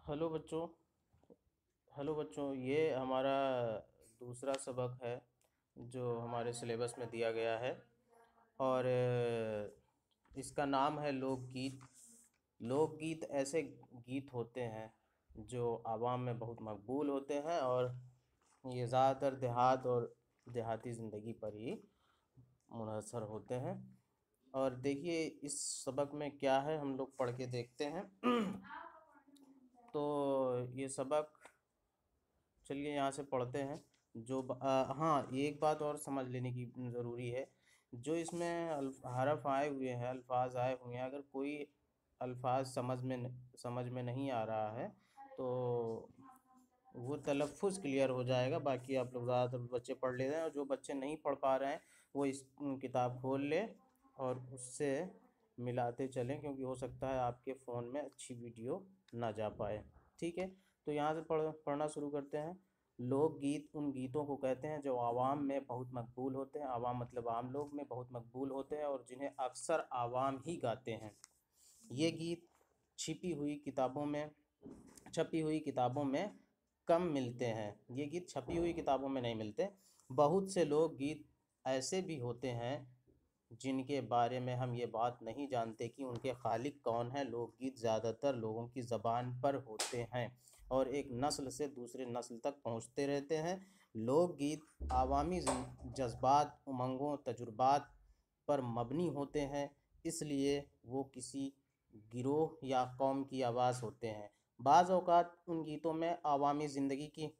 Hello बच्चों, ये हमारा दूसरा सबक है जो हमारे सिलेबस में दिया गया है। और इसका नाम है लोकगीत। लोकगीत ऐसे गीत होते हैं जो आवाम में बहुत मकबूल होते हैं, और ये ज़्यादातर देहात और देहाती ज़िंदगी पर ही मुनहसर होते हैं। और देखिए इस सबक में क्या है, हम लोग पढ़ के देखते हैं। तो ये सबक, चलिए यहाँ से पढ़ते हैं। हाँ, एक बात और समझ लेने की ज़रूरी है। जो इसमें हरफ आए हुए हैं, अल्फाज आए हुए हैं, अगर कोई अल्फाज समझ में नहीं आ रहा है तो वो तलफ़ुज़ क्लियर हो जाएगा। बाकी आप लोग ज़्यादातर बच्चे पढ़ लेते हैं, और जो बच्चे नहीं पढ़ पा रहे हैं वो इस किताब खोल ले और उससे मिलाते चलें, क्योंकि हो सकता है आपके फ़ोन में अच्छी वीडियो ना जा पाए। ठीक है, तो यहाँ से पढ़ना शुरू करते हैं। लोकगीत उन गीतों को कहते हैं जो आवाम में बहुत मकबूल होते हैं। आवाम मतलब आम लोग में बहुत मकबूल होते हैं और जिन्हें अक्सर आवाम ही गाते हैं। ये गीत छिपी हुई किताबों में छपी हुई किताबों में कम मिलते हैं। ये गीत छपी हुई किताबों में नहीं मिलते। बहुत से लोकगीत ऐसे भी होते हैं जिनके बारे में हम ये बात नहीं जानते कि उनके खालिक कौन है। लोकगीत ज़्यादातर लोगों की ज़बान पर होते हैं और एक नस्ल से दूसरे नस्ल तक पहुंचते रहते हैं। लोकगीत आवामी जज्बात, उमंगों, तजुर्बात पर मबनी होते हैं, इसलिए वो किसी गिरोह या कौम की आवाज़ होते हैं। बाज़ औक़ात उन गीतों में आवामी ज़िंदगी की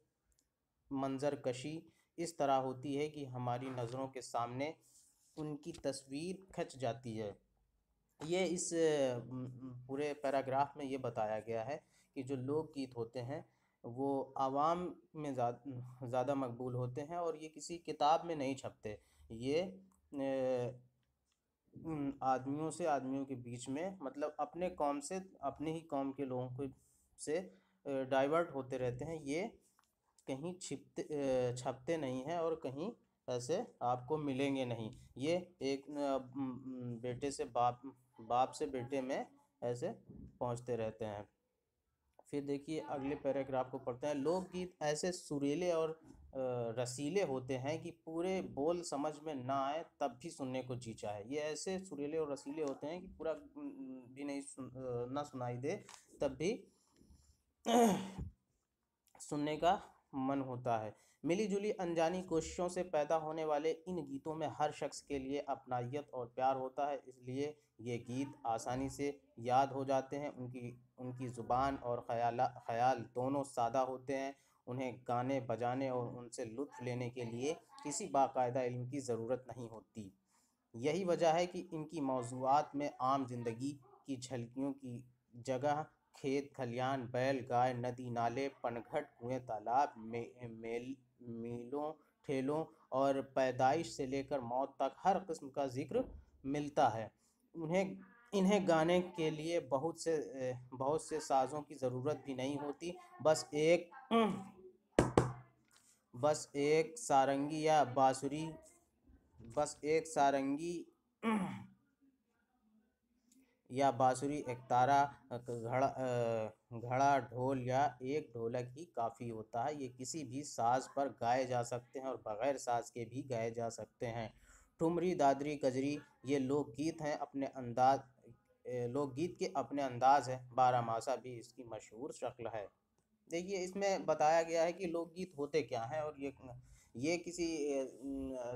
मंजर कशी इस तरह होती है कि हमारी नज़रों के सामने उनकी तस्वीर खच जाती है। ये इस पूरे पैराग्राफ में ये बताया गया है कि जो लोकगीत होते हैं वो आवाम में ज़्यादा मकबूल होते हैं और ये किसी किताब में नहीं छपते। ये आदमियों से आदमियों के बीच में, मतलब अपने कौम से अपने ही कौम के लोगों को से डाइवर्ट होते रहते हैं। ये कहीं छपते नहीं हैं और कहीं ऐसे आपको मिलेंगे नहीं। ये एक बेटे से बाप, बाप से बेटे में ऐसे पहुंचते रहते हैं। फिर देखिए अगले पैराग्राफ को पढ़ते हैं। लोकगीत ऐसे सुरीले और रसीले होते हैं कि पूरे बोल समझ में ना आए तब भी सुनने को जी चाहे। ये ऐसे सुरीले और रसीले होते हैं कि पूरा भी नहीं ना सुनाई दे तब भी सुनने का मन होता है। मिली जुली अनजानी कोशिशों से पैदा होने वाले इन गीतों में हर शख्स के लिए अपनायत और प्यार होता है, इसलिए ये गीत आसानी से याद हो जाते हैं। उनकी उनकी ज़ुबान और ख़याल दोनों सादा होते हैं। उन्हें गाने बजाने और उनसे लुत्फ़ लेने के लिए किसी बाकायदा इल्म की ज़रूरत नहीं होती। यही वजह है कि इनकी मौज़ूआत में आम ज़िंदगी की झलकियों की जगह खेत खलियान, बैल गाय, नदी नाले, पनघट, कुएं तालाब, मीलों ठेलों और पैदाइश से लेकर मौत तक हर किस्म का जिक्र मिलता है। उन्हें इन्हें गाने के लिए बहुत से साज़ों की ज़रूरत भी नहीं होती। बस एक सारंगी या बांसुरी बस एक सारंगी या बांसुरी, एकतारा, घड़ा, ढोल या एक ढोलक ही काफ़ी होता है। ये किसी भी साज़ पर गाए जा सकते हैं और बग़ैर साज़ के भी गाए जा सकते हैं। ठुमरी, दादरी, कजरी ये लोकगीत हैं। लोकगीत के अपने अंदाज़ है। बारहमासा भी इसकी मशहूर शक्ल है। देखिए इसमें बताया गया है कि लोकगीत होते क्या हैं, और ये किसी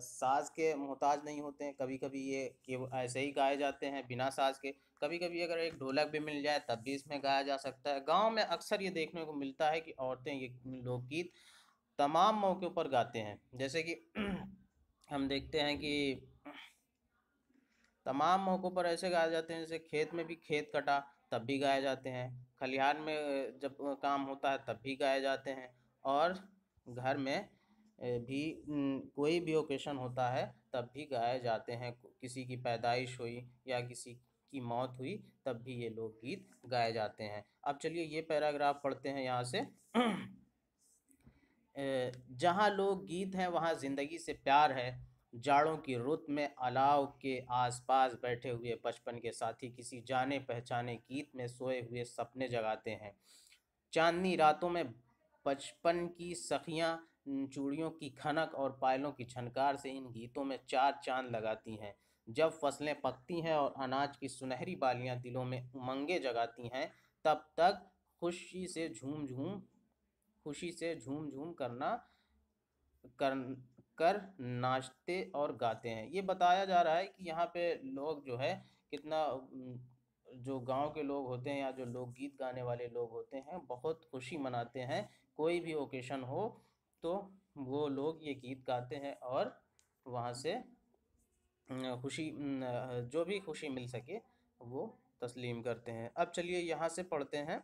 साज के मोहताज नहीं होते हैं। कभी कभी ये केवल ऐसे ही गाए जाते हैं बिना साज के। कभी कभी अगर एक ढोलक भी मिल जाए तब भी इसमें गाया जा सकता है। गांव में अक्सर ये देखने को मिलता है कि औरतें ये लोकगीत तमाम मौक़ों पर गाते हैं। जैसे कि हम देखते हैं कि तमाम मौक़ों पर ऐसे गाए जाते हैं, जैसे खेत में भी खेत कटा तब भी गाए जाते हैं, खलिहान में जब काम होता है तब भी गाए जाते हैं, और घर में भी कोई भी ओकेशन होता है तब भी गाए जाते हैं। किसी की पैदाइश हुई या किसी की मौत हुई तब भी ये लोकगीत गाए जाते हैं। अब चलिए ये पैराग्राफ पढ़ते हैं यहाँ से। जहाँ लोकगीत हैं वहाँ ज़िंदगी से प्यार है। जाड़ों की रुत में अलाव के आसपास बैठे हुए बचपन के साथी किसी जाने पहचाने गीत में सोए हुए सपने जगाते हैं। चांदनी रातों में बचपन की सखियां चूड़ियों की खनक और पायलों की छनकार से इन गीतों में चार चांद लगाती हैं। जब फसलें पकती हैं और अनाज की सुनहरी बालियां दिलों में उमंगे जगाती हैं, तब तक खुशी से झूम झूम खुशी से झूम झूम कर कर नाचते और गाते हैं। ये बताया जा रहा है कि यहाँ पे लोग जो है कितना जो गांव के लोग होते हैं या जो लोकगीत गाने वाले लोग होते हैं बहुत खुशी मनाते हैं। कोई भी ओकेशन हो तो वो लोग ये गीत गाते हैं और वहाँ से खुशी जो भी खुशी मिल सके वो तस्लीम करते हैं। अब चलिए यहाँ से पढ़ते हैं।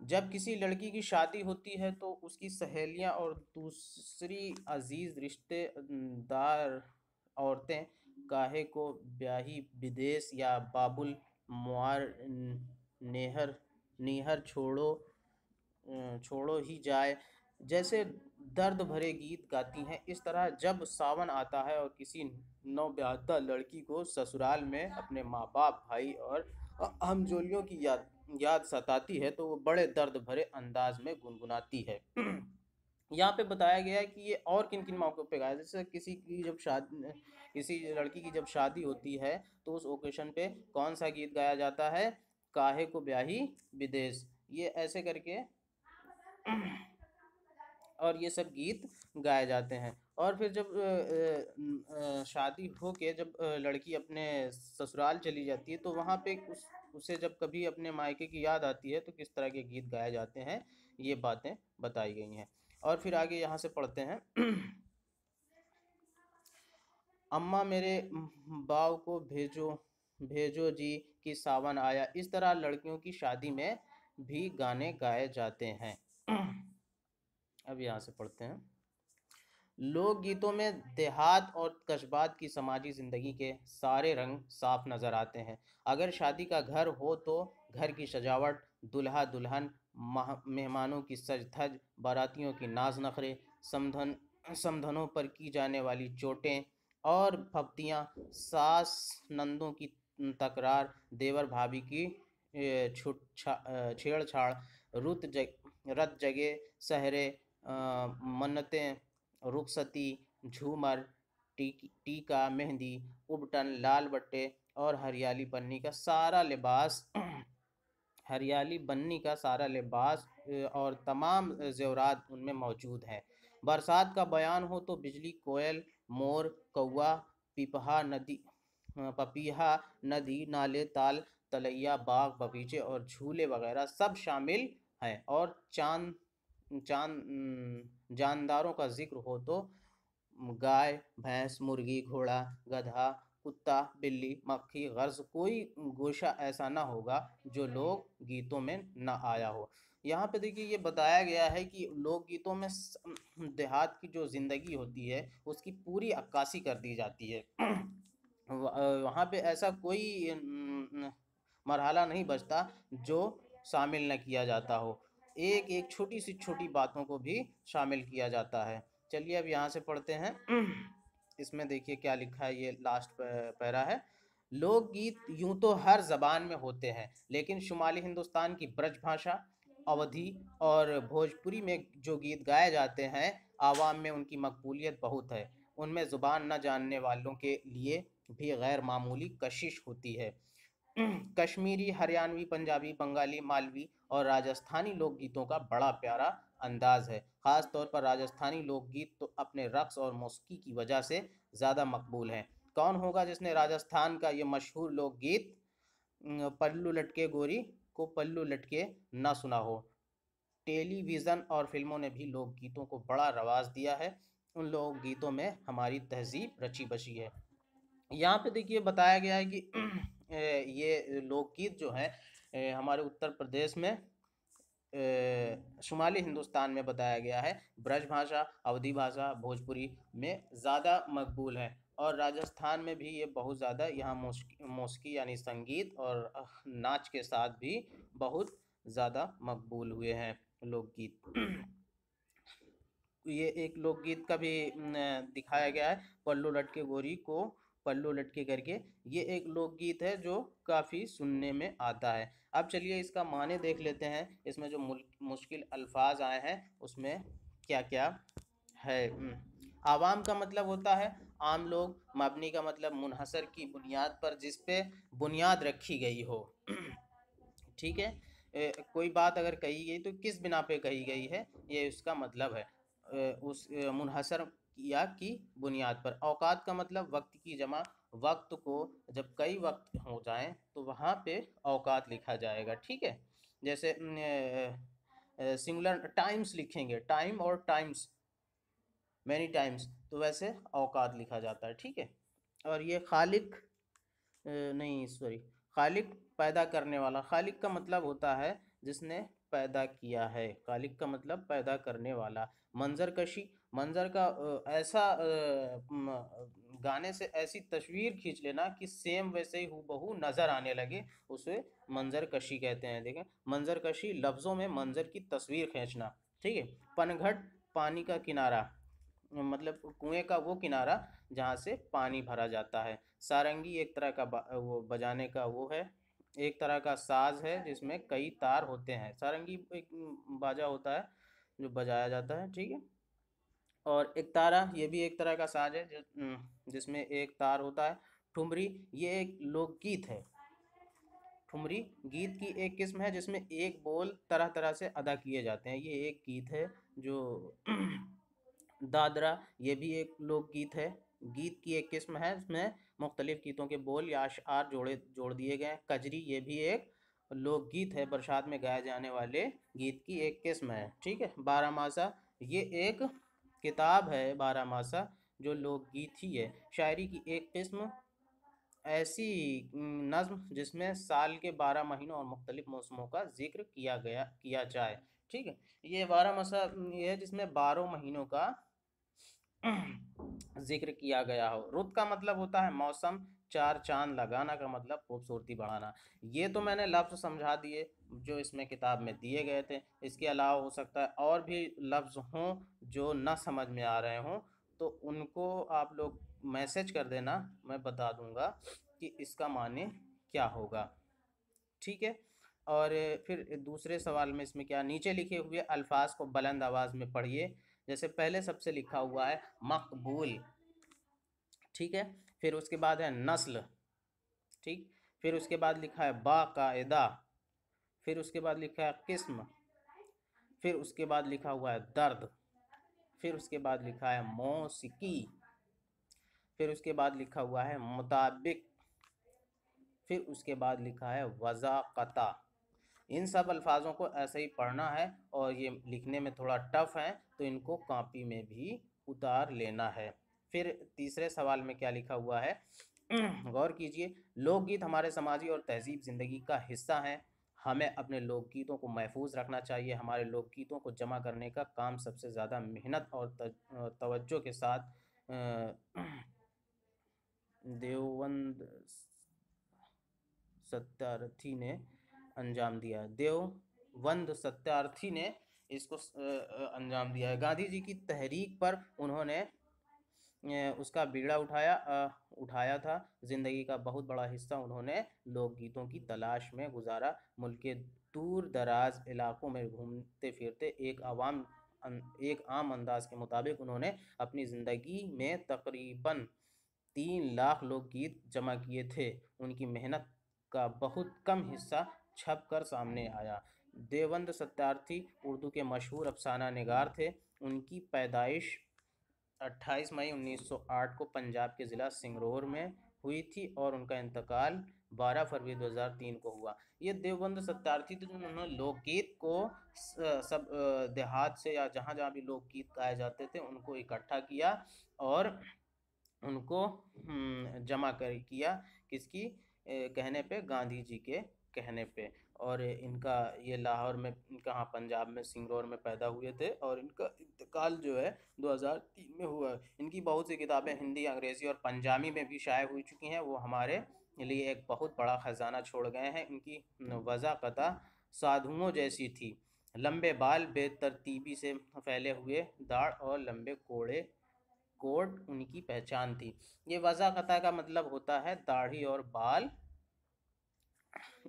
जब किसी लड़की की शादी होती है तो उसकी सहेलियां और दूसरी अजीज रिश्तेदार औरतें काहे को ब्याही विदेश या बाबुल मुआर नेहर नीहर छोड़ो ही जाए जैसे दर्द भरे गीत गाती हैं। इस तरह जब सावन आता है और किसी नवब्याहता लड़की को ससुराल में अपने माँ बाप भाई और हमजोलियों की याद सताती है तो वो बड़े दर्द भरे अंदाज में गुनगुनाती है। यहाँ पे बताया गया है कि ये और किन किन मौक़ों पे गाया, जैसे किसी लड़की की जब शादी होती है तो उस ओकेशन पे कौन सा गीत गाया जाता है, काहे को ब्याही विदेश, ये ऐसे करके और ये सब गीत गाए जाते हैं। और फिर जब शादी हो के जब लड़की अपने ससुराल चली जाती है तो वहाँ पे उसे जब कभी अपने मायके की याद आती है तो किस तरह के गीत गाए जाते हैं, ये बातें बताई गई हैं। और फिर आगे यहाँ से पढ़ते हैं। अम्मा मेरे बाव को भेजो भेजो जी कि सावन आया, इस तरह लड़कियों की शादी में भी गाने गाए जाते हैं। अब यहाँ से पढ़ते हैं। लोकगीतों में देहात और कस्बात की समाजी ज़िंदगी के सारे रंग साफ नज़र आते हैं। अगर शादी का घर हो तो घर की सजावट, दूल्हा दुल्हन, मेहमानों की सज धज, बारातियों की नाज नखरे, समधनों पर की जाने वाली चोटें और फब्तियाँ, सास नंदों की तकरार, देवर भाभी की छेड़छाड़, रत जगे सहरे, मन्नतें, रुखसती, झूमर, टीका, मेहंदी, उबटन, लाल बट्टे और हरियाली बन्नी का सारा लिबास और तमाम ज़ेवरात उनमें मौजूद हैं। बरसात का बयान हो तो बिजली, कोयल, मोर, कौवा, पपीहा, नदी, नाले, ताल, तलैया, बाग, बगीचे और झूले वगैरह सब शामिल हैं। और जानदारों का जिक्र हो तो गाय, भैंस, मुर्गी, घोड़ा, गधा, कुत्ता, बिल्ली, मक्खी, गर्ज, कोई गोशा ऐसा ना होगा जो लोक गीतों में ना आया हो। यहाँ पे देखिए ये बताया गया है कि लोकगीतों में देहात की जो ज़िंदगी होती है उसकी पूरी अक्कासी कर दी जाती है। वहाँ पे ऐसा कोई मरहला नहीं बचता जो शामिल न किया जाता हो। एक एक छोटी सी छोटी बातों को भी शामिल किया जाता है। चलिए अब यहाँ से पढ़ते हैं। इसमें देखिए क्या लिखा है, ये लास्ट पैरा है। लोकगीत यूं तो हर जबान में होते हैं, लेकिन शुमाली हिंदुस्तान की ब्रज भाषा, अवधी और भोजपुरी में जो गीत गाए जाते हैं आवाम में उनकी मकबूलियत बहुत है। उनमें ज़ुबान न जानने वालों के लिए भी गैर मामूली कशिश होती है। कश्मीरी, हरियाणवी, पंजाबी, बंगाली, मालवी और राजस्थानी लोकगीतों का बड़ा प्यारा अंदाज है। ख़ास तौर पर राजस्थानी लोकगीत तो अपने रक़्स और मौसीकी की वजह से ज़्यादा मकबूल हैं। कौन होगा जिसने राजस्थान का ये मशहूर लोकगीत पल्लू लटके गोरी को पल्लू लटके ना सुना हो। टेलीविज़न और फिल्मों ने भी लोकगीतों को बड़ा रवाज दिया है। उन लोकगीतों में हमारी तहजीब रची बसी है। यहाँ पे देखिए बताया गया है कि ये लोकगीत जो है हमारे उत्तर प्रदेश में शुमाली हिंदुस्तान में बताया गया है। ब्रज भाषा, अवधी भाषा, भोजपुरी में ज़्यादा मकबूल है और राजस्थान में भी ये बहुत ज़्यादा यहाँ मौसीकी यानी संगीत और नाच के साथ भी बहुत ज़्यादा मकबूल हुए हैं लोकगीत। ये एक लोकगीत का भी दिखाया गया है, पल्लू लटके गोरी को पल्लू लटके करके, ये एक लोकगीत है जो काफ़ी सुनने में आता है। अब चलिए इसका माने देख लेते हैं, इसमें जो मुश्किल अल्फाज आए हैं उसमें क्या क्या है। आवाम का मतलब होता है आम लोग, मबनी का मतलब मुनहसर की बुनियाद पर, जिस पे बुनियाद रखी गई हो। ठीक है। कोई बात अगर कही गई तो किस बिना पे कही गई है, ये उसका मतलब है। उस मुनहसर या की बुनियाद पर। औकात का मतलब वक्त की जमा, वक्त को जब कई वक्त हो जाएं तो वहाँ पे औकात लिखा जाएगा। ठीक है। जैसे सिंगुलर टाइम्स लिखेंगे, टाइम और टाइम्स, मैनी टाइम्स, तो वैसे औकात लिखा जाता है। ठीक है। और ये खालिक, नहीं सॉरी, खालिक पैदा करने वाला। खालिक का मतलब होता है जिसने पैदा किया है, खालिक का मतलब पैदा करने वाला। मंजर कशी, मंजर का ऐसा गाने से ऐसी तस्वीर खींच लेना कि सेम वैसे ही हूबहू नज़र आने लगे, उसे मंजर कशी कहते हैं। देखें, मंजर कशी लफ्ज़ों में मंजर की तस्वीर खींचना। ठीक है। पनघट, पानी का किनारा, मतलब कुएं का वो किनारा जहाँ से पानी भरा जाता है। सारंगी एक तरह का वो बजाने का वो है, एक तरह का साज है जिसमें कई तार होते हैं। सारंगी एक बाजा होता है जो बजाया जाता है। ठीक है। और एक तारा, ये भी एक तरह का साज है जिसमें एक तार होता है। ठुमरी, ये एक लोकगीत है। ठुमरी गीत की एक किस्म है जिसमें एक बोल तरह तरह से अदा किए जाते हैं, ये एक गीत है जो दादरा, ये भी एक लोकगीत है, गीत की एक किस्म है, इसमें मुख्तलिफ गीतों के बोल या अशआर जोड़ दिए गए हैं। कजरी, ये भी एक लोकगीत है, बरसात में गाए जाने वाले गीत की एक किस्म है। ठीक है। बारहमासा, ये एक किताब है, बारहमासा जो लोकगीत ही है। शायरी की एक किस्म, ऐसी नज्म जिसमें साल के 12 महीनों और मुख्तलिफ मौसमों का जिक्र किया जाए। ठीक है। ये 12 ये है जिसमें 12 महीनों का जिक्र किया गया हो। रुत का मतलब होता है मौसम, चार चांद लगाना का मतलब खूबसूरती बढ़ाना। ये तो मैंने लफ्ज़ समझा दिए जो इसमें किताब में दिए गए थे। इसके अलावा हो सकता है और भी लफ्ज़ हों जो न समझ में आ रहे हों, तो उनको आप लोग मैसेज कर देना, मैं बता दूंगा कि इसका माने क्या होगा। ठीक है। और फिर दूसरे सवाल में इसमें क्या, नीचे लिखे हुए अल्फाज को बुलंद आवाज़ में पढ़िए। जैसे पहले सबसे लिखा हुआ है मकबूल। ठीक है। फिर उसके बाद है नस्ल। ठीक। फिर उसके बाद लिखा है बाकायदा। फिर उसके बाद लिखा है किस्म। फिर उसके बाद लिखा हुआ है दर्द। फिर उसके बाद लिखा है मौसिकी। फिर उसके बाद लिखा हुआ है मुताबिक। फिर उसके बाद लिखा है वज़ाक़ता। इन सब अल्फाजों को ऐसे ही पढ़ना है, और ये लिखने में थोड़ा टफ है तो इनको कॉपी में भी उतार लेना है। फिर तीसरे सवाल में क्या लिखा हुआ है, गौर कीजिए। लोकगीत हमारे समाजी और तहजीब ज़िंदगी का हिस्सा हैं। हमें अपने लोकगीतों को महफूज रखना चाहिए। हमारे लोकगीतों को जमा करने का काम सबसे ज़्यादा मेहनत और तवज्जो के साथ देवबंद सत्यार्थी ने अंजाम दिया है। देवबंद सत्यार्थी ने इसको अंजाम दिया है। गांधी जी की तहरीक पर उन्होंने उसका बीड़ा उठाया था। ज़िंदगी का बहुत बड़ा हिस्सा उन्होंने लोकगीतों की तलाश में गुजारा। मुल्क के दूर दराज इलाकों में घूमते फिरते एक आम अंदाज के मुताबिक उन्होंने अपनी ज़िंदगी में तकरीबन 3 लाख लोकगीत जमा किए थे। उनकी मेहनत का बहुत कम हिस्सा छप कर सामने आया। देवबंद सत्यार्थी उर्दू के मशहूर अफसाना निगार थे। उनकी पैदाइश 28 मई 1908 को पंजाब के ज़िला सिंगरौर में हुई थी, और उनका इंतकाल 12 फरवरी 2003 को हुआ। ये देवबंद सत्यार्थी थे जिन्होंने लोकगीत को सब देहात से या जहाँ जहाँ भी लोकगीत गाए जाते थे उनको इकट्ठा किया, और उनको जमा कर किया, किसकी कहने पे, गांधी जी के कहने पे। और इनका ये लाहौर में, कहाँ, पंजाब में सिंगरौर में पैदा हुए थे, और इनका इंतकाल जो है 2003 में हुआ है। इनकी बहुत सी किताबें हिंदी, अंग्रेज़ी और पंजाबी में भी शाये हो चुकी हैं। वो हमारे लिए एक बहुत बड़ा ख़जाना छोड़ गए हैं। इनकी वज़ाक़ता साधुओं जैसी थी। लंबे बाल, बेतरतीबी से फैले हुए दाढ़ और लंबे कोड़े कोट उनकी पहचान थी। ये वज़ाक़ता का मतलब होता है दाढ़ी और बाल,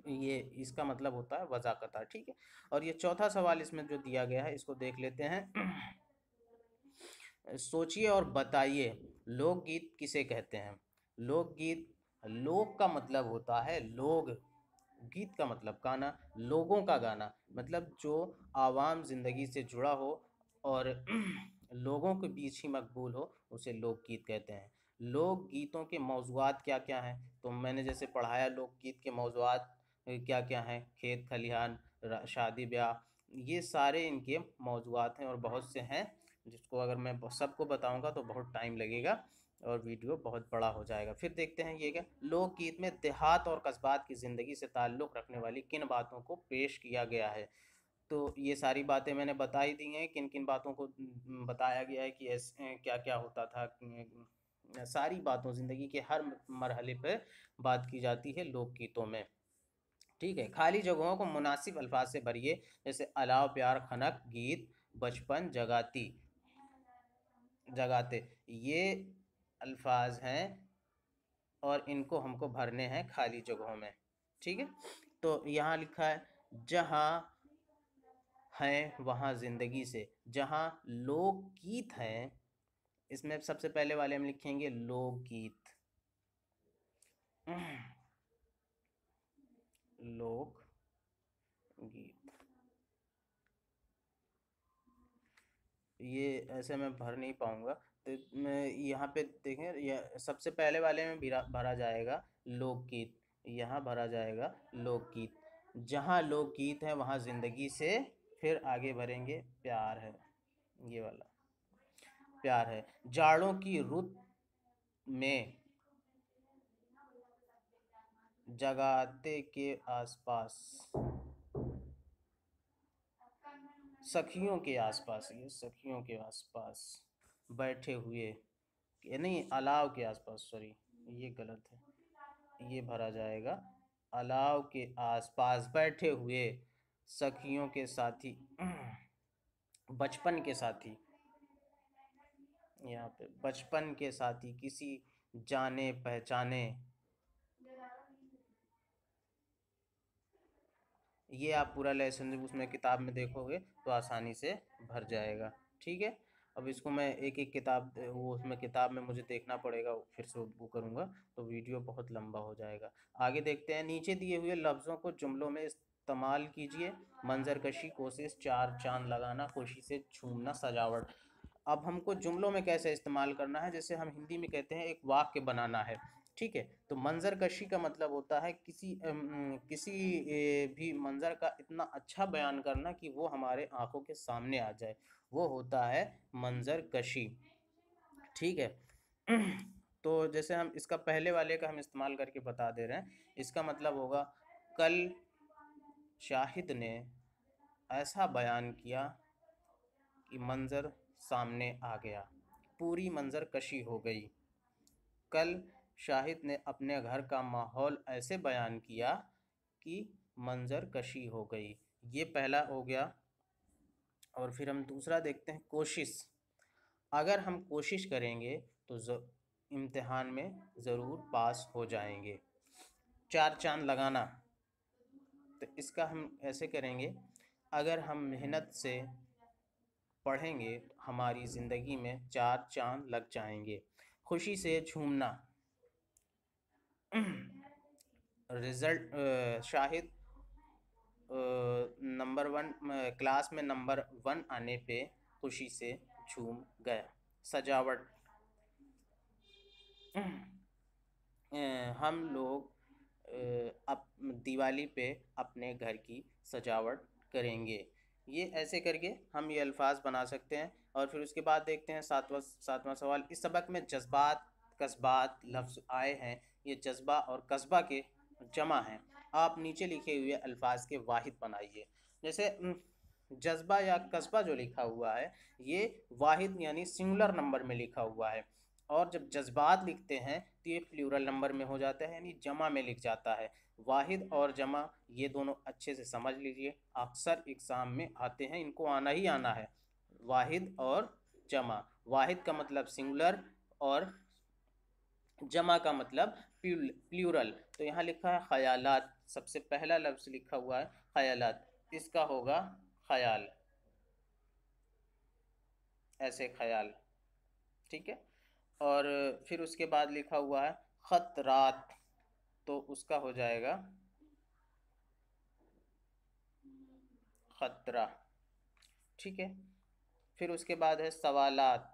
ये इसका मतलब होता है वज़ाक़ता, ठीक है। और ये चौथा सवाल इसमें जो दिया गया है इसको देख लेते हैं। सोचिए और बताइए लोकगीत किसे कहते हैं। लोकगीत, लोक का मतलब होता है लोग, गीत का मतलब गाना, लोगों का गाना, मतलब जो आवाम ज़िंदगी से जुड़ा हो और लोगों के बीच ही मकबूल हो, उसे लोकगीत कहते हैं। लोकगीतों के मौज़ूआत क्या क्या हैं, तो मैंने जैसे पढ़ाया लोकगीत के मौज़ूआत क्या क्या हैं, खेत खलिहान, शादी ब्याह, ये सारे इनके मौज़ूआत हैं और बहुत से हैं, जिसको अगर मैं सबको बताऊंगा तो बहुत टाइम लगेगा और वीडियो बहुत बड़ा हो जाएगा। फिर देखते हैं ये क्या, लोकगीत में देहात और कस्बात की ज़िंदगी से ताल्लुक़ रखने वाली किन बातों को पेश किया गया है। तो ये सारी बातें मैंने बता ही दी हैं, किन किन बातों को बताया गया है कि ऐसे क्या क्या होता था। सारी बातों, ज़िंदगी के हर मरहले पर बात की जाती है लोकगीतों में, ठीक है। खाली जगहों को मुनासिब अल्फाज से भरिए, जैसे अलाव प्यार खनक गीत बचपन जगाती जगाते, ये अल्फाज हैं और इनको हमको भरने हैं खाली जगहों में, ठीक है। तो यहाँ लिखा है जहाँ हैं वहाँ ज़िंदगी से, जहाँ लोकगीत हैं, इसमें सबसे पहले वाले हम लिखेंगे लोकगीत। लोकगीत, ये ऐसे मैं भर नहीं पाऊंगा, तो मैं यहाँ पे देखें, यह सबसे पहले वाले में भरा जाएगा लोकगीत, यहाँ भरा जाएगा लोकगीत। जहाँ लोकगीत है वहाँ ज़िंदगी से, फिर आगे भरेंगे प्यार है, ये वाला प्यार है। जाड़ों की रुत में जगाते के आसपास, सखियों के आसपास, ये सखियों के आसपास बैठे हुए, ये नहीं अलाव के आसपास, सॉरी ये गलत है, ये भरा जाएगा अलाव के आसपास बैठे हुए सखियों के साथी, बचपन के साथी, यहाँ पे बचपन के साथी किसी जाने पहचाने, ये आप पूरा लेसन उसमें किताब में देखोगे तो आसानी से भर जाएगा, ठीक है। अब इसको मैं एक एक किताब, वो उसमें किताब में मुझे देखना पड़ेगा, फिर से वो करूँगा तो वीडियो बहुत लंबा हो जाएगा। आगे देखते हैं, नीचे दिए हुए लफ्ज़ों को जुमलों में इस्तेमाल कीजिए। मंजरकशी, कोशिश, चार चांद लगाना, खुशी से झूमना, सजावट। अब हमको जुमलों में कैसे इस्तेमाल करना है, जैसे हम हिंदी में कहते हैं एक वाक्य बनाना है, ठीक है। तो मंजरकशी का मतलब होता है किसी भी मंजर का इतना अच्छा बयान करना कि वो हमारे आंखों के सामने आ जाए, वो होता है मंजरकशी, ठीक है। तो जैसे हम इसका पहले वाले का हम इस्तेमाल करके बता दे रहे हैं, इसका मतलब होगा कल शाहिद ने ऐसा बयान किया कि मंजर सामने आ गया, पूरी मंजर कशी हो गई। कल शाहिद ने अपने घर का माहौल ऐसे बयान किया कि मंजर कशी हो गई, ये पहला हो गया। और फिर हम दूसरा देखते हैं कोशिश। अगर हम कोशिश करेंगे तो इम्तिहान में ज़रूर पास हो जाएंगे। चार चांद लगाना, तो इसका हम ऐसे करेंगे, अगर हम मेहनत से पढ़ेंगे तो हमारी ज़िंदगी में चार चांद लग जाएंगे। खुशी से झूमना, रिज़ल्ट शाहिद नंबर 1 क्लास में नंबर 1 आने पे खुशी से झूम गया। सजावट, हम लोग अब दिवाली पे अपने घर की सजावट करेंगे। ये ऐसे करके हम ये अल्फाज बना सकते हैं। और फिर उसके बाद देखते हैं सातवां सवाल। इस सबक में जज्बात कस्बात लफ्ज़ आए हैं, ये जज्बा और कस्बा के जमा हैं। आप नीचे लिखे हुए अल्फाज के वाहिद बनाइए। जैसे जज्बा या कस्बा जो लिखा हुआ है, ये वाहिद यानी सिंगुलर नंबर में लिखा हुआ है, और जब जज्बात लिखते हैं तो ये प्लूरल नंबर में हो जाता है, यानी जमा में लिख जाता है। वाहिद और जमा ये दोनों अच्छे से समझ लीजिए, अक्सर एग्ज़ाम में आते हैं, इनको आना ही आना है। वाहिद और जमा, वाहिद का मतलब सिंगुलर, और जमा का मतलब प्लूरल। तो यहाँ लिखा है ख्यालात, सबसे पहला लफ्ज़ लिखा हुआ है ख्यालात, इसका होगा ख्याल, ऐसे ख्याल, ठीक है। और फिर उसके बाद लिखा हुआ है खतरात, तो उसका हो जाएगा खतरा, ठीक है। फिर उसके बाद है सवालात,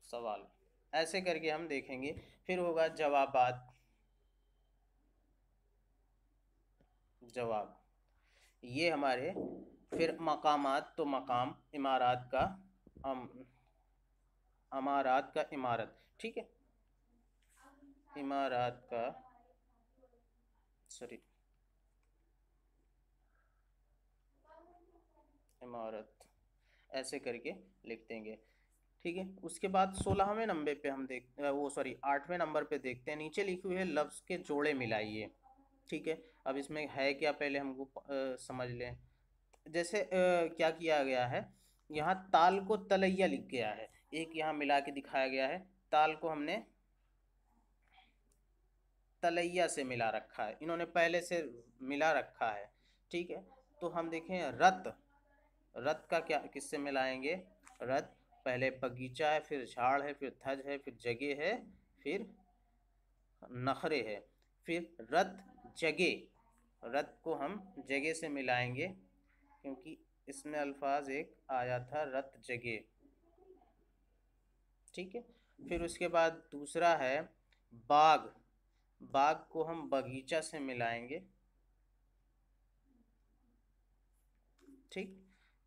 सवाल, ऐसे करके हम देखेंगे। फिर होगा जवाबात, जवाब, ये हमारे। फिर मकामात, तो मकाम, इमारात का अमारात का इमारत, ठीक है, इमारात का, सॉरी, इमारत, ऐसे करके लिख देंगे, ठीक है। उसके बाद 16वें नंबर पे हम वो सॉरी 8वें नंबर पे देखते हैं, नीचे लिखी हुई है लफ्ज़ के जोड़े मिलाइए, ठीक है। अब इसमें है क्या, पहले हमको समझ लें। जैसे क्या किया गया है, यहाँ ताल को तलैया लिख गया है, एक यहाँ मिला के दिखाया गया है, ताल को हमने तलैया से मिला रखा है, इन्होंने पहले से मिला रखा है, ठीक है। तो हम देखें रत, रत का क्या किससे मिलाएंगे, रत, पहले बगीचा है, फिर झाड़ है, फिर थज है, फिर जगह है, फिर नखरे है, फिर रत जगे, रत को हम जगह से मिलाएंगे क्योंकि इसमें अल्फाज एक आया था रत जगे, ठीक है। फिर उसके बाद दूसरा है बाग, बाग को हम बगीचा से मिलाएंगे, ठीक।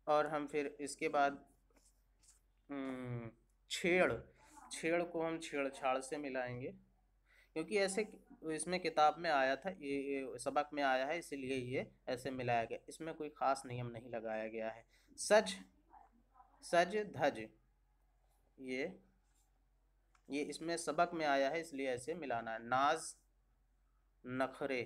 और हम फिर इसके बाद छेड़, छेड़ को हम छेड़छाड़ से मिलाएंगे क्योंकि ऐसे इसमें किताब में आया था, ये सबक में आया है, इसीलिए ये ऐसे मिलाया गया, इसमें कोई ख़ास नियम नहीं लगाया गया है। सज, सज धज, ये ये इसमें सबक में आया है, इसलिए ऐसे मिलाना है। नाज, नखरे,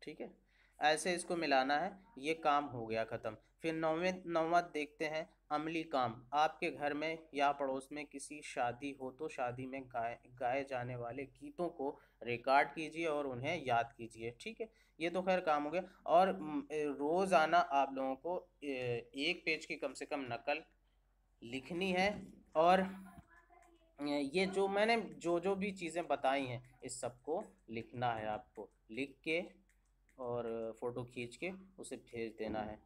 ठीक है, ऐसे इसको मिलाना है, ये काम हो गया ख़त्म। फिर नौवां देखते हैं अमली काम, आपके घर में या पड़ोस में किसी शादी हो तो शादी में गाए जाने वाले गीतों को रिकॉर्ड कीजिए और उन्हें याद कीजिए, ठीक है। ये तो खैर काम हो गया। और रोज़ाना आप लोगों को एक पेज की कम से कम नकल लिखनी है, और ये जो मैंने जो जो भी चीज़ें बताई हैं इस सबको लिखना है, आपको लिख के और फ़ोटो खींच के उसे भेज देना है।